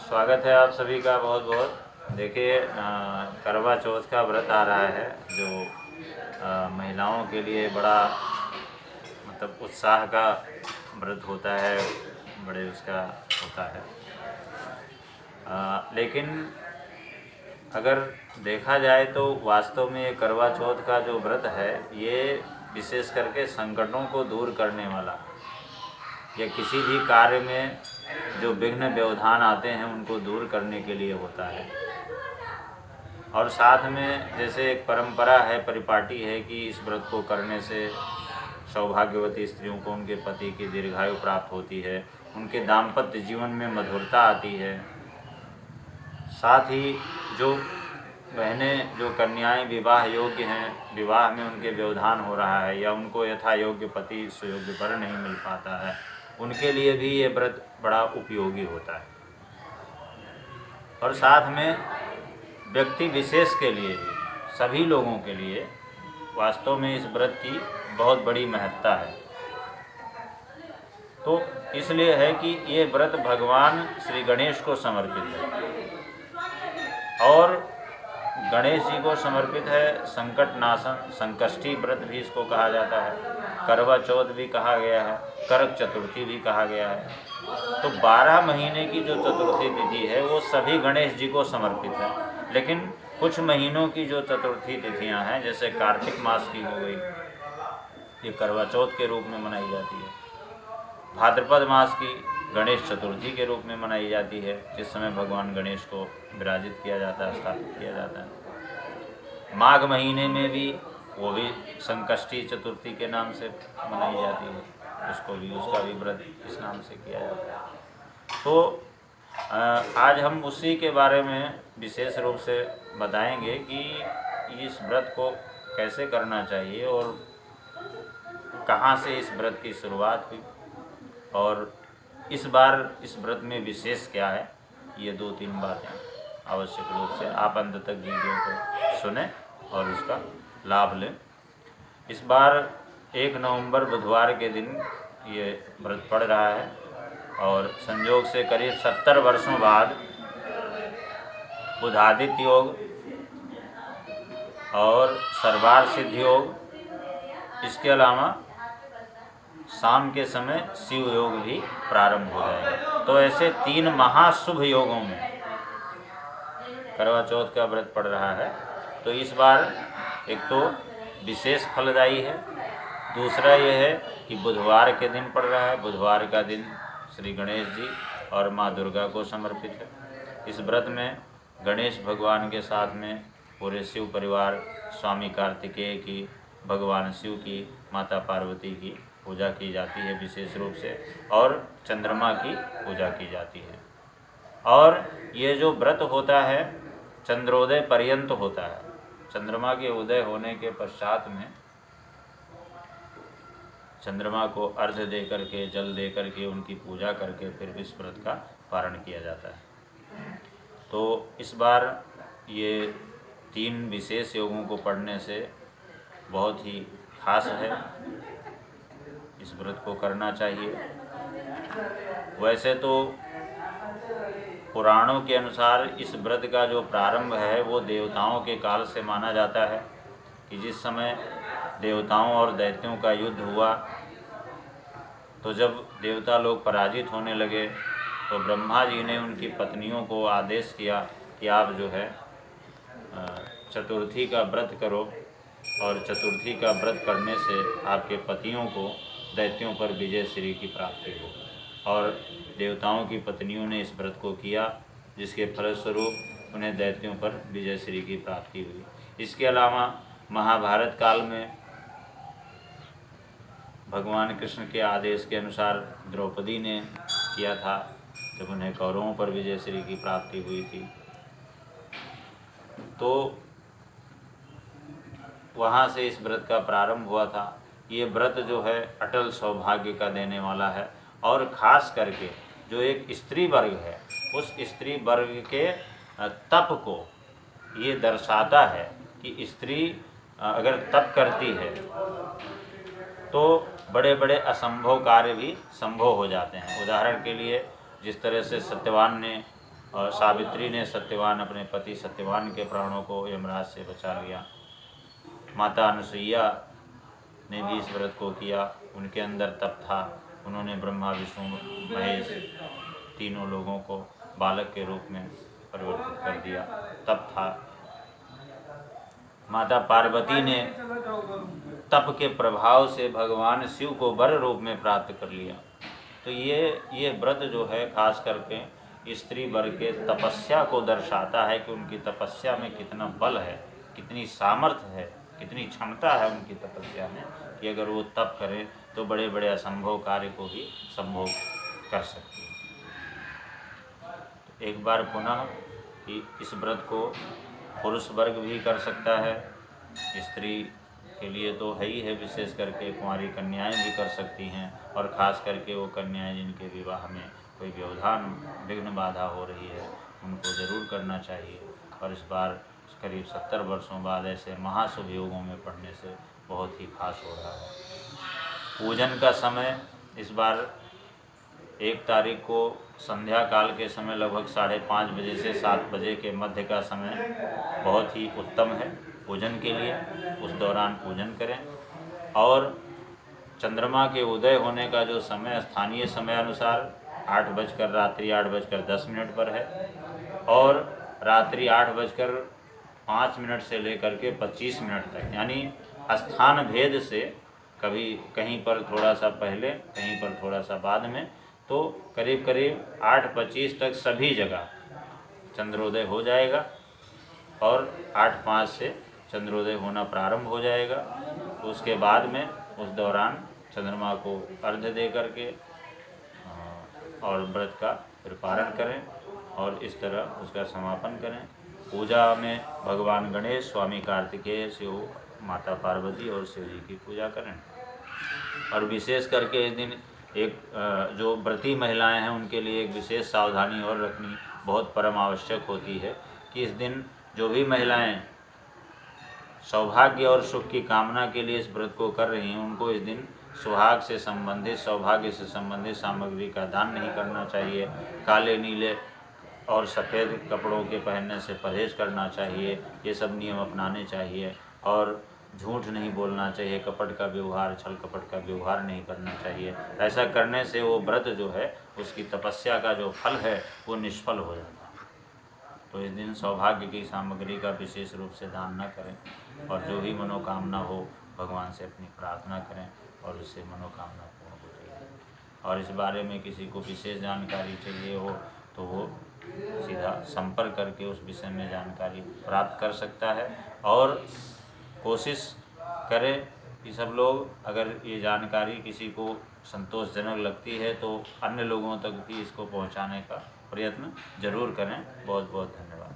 स्वागत है आप सभी का बहुत बहुत। देखिए, करवा चौथ का व्रत आ रहा है जो महिलाओं के लिए बड़ा मतलब उत्साह का व्रत होता है, बड़े उसका होता है। लेकिन अगर देखा जाए तो वास्तव में ये करवा चौथ का जो व्रत है ये विशेष करके संकटों को दूर करने वाला या किसी भी कार्य में जो विघ्न व्यवधान आते हैं उनको दूर करने के लिए होता है। और साथ में जैसे एक परंपरा है, परिपाटी है कि इस व्रत को करने से सौभाग्यवती स्त्रियों को उनके पति की दीर्घायु प्राप्त होती है, उनके दाम्पत्य जीवन में मधुरता आती है। साथ ही जो बहनें, जो कन्याएं विवाह योग्य हैं, विवाह में उनके व्यवधान हो रहा है या उनको यथा योग्य पति सुयोग्य वर नहीं मिल पाता है, उनके लिए भी ये व्रत बड़ा उपयोगी होता है। और साथ में व्यक्ति विशेष के लिए भी, सभी लोगों के लिए वास्तव में इस व्रत की बहुत बड़ी महत्ता है। तो इसलिए है कि ये व्रत भगवान श्री गणेश को समर्पित है और गणेश जी को समर्पित है। संकट नाशन, संकष्टी व्रत भी इसको कहा जाता है, करवा चौथ भी कहा गया है, करक चतुर्थी भी कहा गया है। तो 12 महीने की जो चतुर्थी तिथि है वो सभी गणेश जी को समर्पित है। लेकिन कुछ महीनों की जो चतुर्थी तिथियां हैं, जैसे कार्तिक मास की हो गई, ये करवा चौथ के रूप में मनाई जाती है। भाद्रपद मास की गणेश चतुर्थी के रूप में मनाई जाती है, जिस समय भगवान गणेश को विराजित किया जाता है, स्थापित किया जाता है। माघ महीने में भी वो भी संकष्टी चतुर्थी के नाम से मनाई जाती है, उसका भी व्रत इस नाम से किया जाता है। तो आज हम उसी के बारे में विशेष रूप से बताएंगे कि इस व्रत को कैसे करना चाहिए और कहाँ से इस व्रत की शुरुआत हुई और इस बार इस व्रत में विशेष क्या है। ये 2-3 बातें आवश्यक रूप से आप अंत तक वीडियो को सुने और उसका लाभ लें। इस बार 1 नवंबर बुधवार के दिन ये व्रत पड़ रहा है और संयोग से करीब 70 वर्षों बाद बुधादित्य योग और सर्वार सिद्ध योग, इसके अलावा शाम के समय शिव योग भी प्रारंभ हो जाएगा। तो ऐसे 3 महाशुभ योगों में करवा चौथ का व्रत पड़ रहा है। तो इस बार एक तो विशेष फलदायी है, दूसरा ये है कि बुधवार के दिन पड़ रहा है। बुधवार का दिन श्री गणेश जी और माँ दुर्गा को समर्पित है। इस व्रत में गणेश भगवान के साथ में पूरे शिव परिवार, स्वामी कार्तिकेय की, भगवान शिव की, माता पार्वती की पूजा की जाती है विशेष रूप से, और चंद्रमा की पूजा की जाती है। और ये जो व्रत होता है चंद्रोदय पर्यंत होता है। चंद्रमा के उदय होने के पश्चात में चंद्रमा को अर्घ्य दे करके, जल दे करके, उनकी पूजा करके फिर इस व्रत का पारण किया जाता है। तो इस बार ये 3 विशेष योगों को पढ़ने से बहुत ही खास है, इस व्रत को करना चाहिए। वैसे तो पुराणों के अनुसार इस व्रत का जो प्रारंभ है वो देवताओं के काल से माना जाता है कि जिस समय देवताओं और दैत्यों का युद्ध हुआ तो जब देवता लोग पराजित होने लगे तो ब्रह्मा जी ने उनकी पत्नियों को आदेश किया कि आप जो है चतुर्थी का व्रत करो और चतुर्थी का व्रत करने से आपके पतियों को दैत्यों पर विजय श्री की प्राप्ति हो। और देवताओं की पत्नियों ने इस व्रत को किया, जिसके फलस्वरूप उन्हें दैत्यों पर विजय श्री की प्राप्ति हुई। इसके अलावा महाभारत काल में भगवान कृष्ण के आदेश के अनुसार द्रौपदी ने किया था, जब उन्हें कौरवों पर विजय श्री की प्राप्ति हुई थी। तो वहाँ से इस व्रत का प्रारंभ हुआ था। ये व्रत जो है अटल सौभाग्य का देने वाला है और ख़ास करके जो एक स्त्री वर्ग है उस स्त्री वर्ग के तप को ये दर्शाता है कि स्त्री अगर तप करती है तो बड़े बड़े असंभव कार्य भी संभव हो जाते हैं। उदाहरण के लिए जिस तरह से सत्यवान ने और सावित्री ने सत्यवान अपने पति सत्यवान के प्राणों को यमराज से बचा लिया। माता अनुसुईया ने भी इस व्रत को किया। उनके अंदर तप था, उन्होंने ब्रह्मा विष्णु महेश तीनों लोगों को बालक के रूप में परिवर्तित कर दिया, तप था। माता पार्वती ने तप के प्रभाव से भगवान शिव को वर रूप में प्राप्त कर लिया। तो ये व्रत जो है खास करके स्त्री वर्ग के तपस्या को दर्शाता है कि उनकी तपस्या में कितना बल है, कितनी सामर्थ्य है, कितनी क्षमता है उनकी तपस्या में कि अगर वो तप करें तो बड़े बड़े असंभव कार्य को भी संभव कर सकती है। तो एक बार पुनः कि इस व्रत को पुरुष वर्ग भी कर सकता है, स्त्री के लिए तो है ही है, विशेष करके कुंवारी कन्याएं भी कर सकती हैं, और ख़ास करके वो कन्याएं जिनके विवाह में कोई व्यवधान विघ्न बाधा हो रही है उनको ज़रूर करना चाहिए। और इस बार करीब 70 वर्षों बाद ऐसे महाशुभ योगों में पढ़ने से बहुत ही खास हो रहा है। पूजन का समय इस बार 1 तारीख को संध्या काल के समय लगभग 5:30 बजे से 7 बजे के मध्य का समय बहुत ही उत्तम है पूजन के लिए। उस दौरान पूजन करें। और चंद्रमा के उदय होने का जो समय स्थानीय समय अनुसार रात्रि 8:10 पर है, और रात्रि 8:05 से लेकर के 25 मिनट तक, यानी स्थान भेद से कभी कहीं पर थोड़ा सा पहले, कहीं पर थोड़ा सा बाद में, तो करीब करीब 8:25 तक सभी जगह चंद्रोदय हो जाएगा, और 8:05 से चंद्रोदय होना प्रारंभ हो जाएगा। तो उसके बाद में उस दौरान चंद्रमा को अर्घ्य दे करके और व्रत का फिर पारण करें, और इस तरह उसका समापन करें। पूजा में भगवान गणेश, स्वामी कार्तिकेय, शिव, माता पार्वती और शिव जी की पूजा करें। और विशेष करके इस दिन जो व्रती महिलाएं हैं उनके लिए एक विशेष सावधानी और रखनी बहुत परम आवश्यक होती है कि इस दिन जो भी महिलाएं सौभाग्य और सुख की कामना के लिए इस व्रत को कर रही हैं, उनको इस दिन सुहाग से संबंधित, सौभाग्य से संबंधित सामग्री का दान नहीं करना चाहिए। काले, नीले और सफ़ेद कपड़ों के पहनने से परहेज करना चाहिए। ये सब नियम अपनाने चाहिए। और झूठ नहीं बोलना चाहिए, कपट का व्यवहार, छल कपट का व्यवहार नहीं करना चाहिए। ऐसा करने से वो व्रत जो है, उसकी तपस्या का जो फल है वो निष्फल हो जाता है। तो इस दिन सौभाग्य की सामग्री का विशेष रूप से दान न करें, और जो भी मनोकामना हो भगवान से अपनी प्रार्थना करें और उससे मनोकामना पूर्ण होती है। और इस बारे में किसी को विशेष जानकारी चाहिए हो तो वो सीधा संपर्क करके उस विषय में जानकारी प्राप्त कर सकता है। और कोशिश करें कि सब लोग, अगर ये जानकारी किसी को संतोषजनक लगती है तो अन्य लोगों तक भी इसको पहुंचाने का प्रयत्न जरूर करें। बहुत बहुत धन्यवाद।